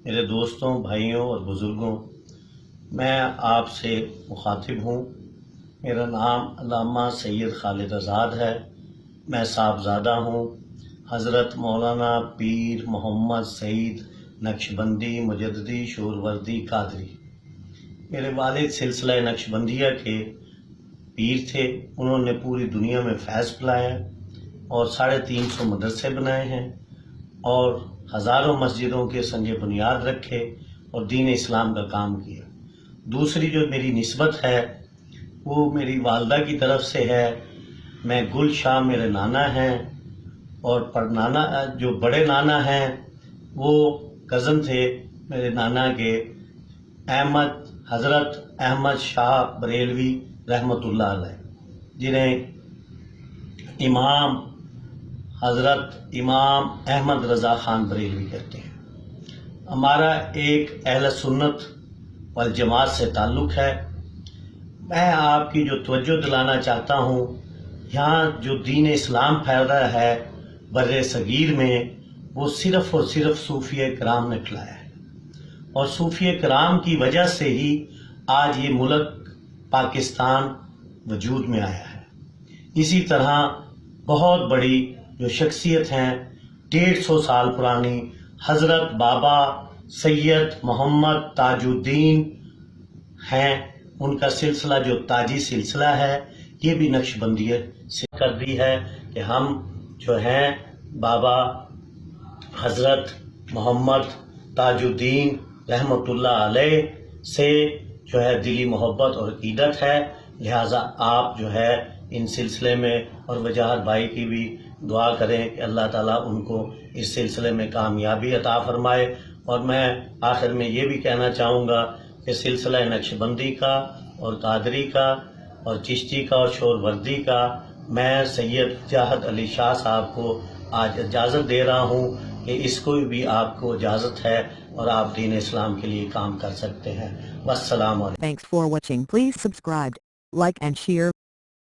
میرے دوستوں، بھائیوں اور بزرگوں، میں آپ سے مخاطب ہوں۔ میرا نام علامہ سید خالد آزاد ہے۔ میں صاحبزادہ ہوں حضرت مولانا پیر محمد سعید نقشبندی مجددی شوروردی قادری۔ میرے والد سلسلہ نقشبندیہ کے پیر تھے۔ انہوں نے پوری دنیا میں فیض پھیلایا اور 350 مدرسے بنائے ہیں اور ہزاروں مسجدوں کے سنگ بنیاد رکھے اور دین اسلام کا کام کیا۔ دوسری جو میری نسبت ہے وہ میری والدہ کی طرف سے ہے۔ میں گل شاہ میرے نانا ہیں اور پڑنانا جو بڑے نانا ہیں وہ کزن تھے میرے نانا کے، حضرت احمد شاہ بریلوی رحمۃ اللہ علیہ، جنہیں حضرت امام احمد رضا خان بریلوی کہتے ہیں۔ ہمارا ایک اہل سنت والجماعت سے تعلق ہے۔ میں آپ کی جو توجہ دلانا چاہتا ہوں، یہاں جو دین اسلام پھیل رہا ہے بر صغیر میں، وہ صرف اور صرف صوفیہ کرام نے کھلایا ہے، اور صوفیہ کرام کی وجہ سے ہی آج یہ ملک پاکستان وجود میں آیا ہے۔ اسی طرح بہت بڑی جو شخصیت ہیں 150 سال پرانی حضرت بابا سید محمد تاج الدین ہیں، ان کا سلسلہ جو تاجی سلسلہ ہے یہ بھی نقشبندیہ سے کر دی ہے کہ ہم جو ہیں بابا حضرت محمد تاج الدین رحمۃ اللہ علیہ سے جو ہے دلی محبت اور عقیدت ہے، لہٰذا آپ جو ہے ان سلسلے میں، اور وجاہت بھائی کی بھی دعا کریں کہ اللہ تعالیٰ ان کو اس سلسلے میں کامیابی عطا فرمائے۔ اور میں آخر میں یہ بھی کہنا چاہوں گا کہ سلسلہ نقشبندی کا اور قادری کا اور چشتی کا اور شوروردی کا میں سید جاہد علی شاہ صاحب کو آج اجازت دے رہا ہوں کہ اس کو بھی آپ کو اجازت ہے اور آپ دین اسلام کے لیے کام کر سکتے ہیں۔ والسلام علیکم۔ Thanks for watching. Please subscribe, like and share.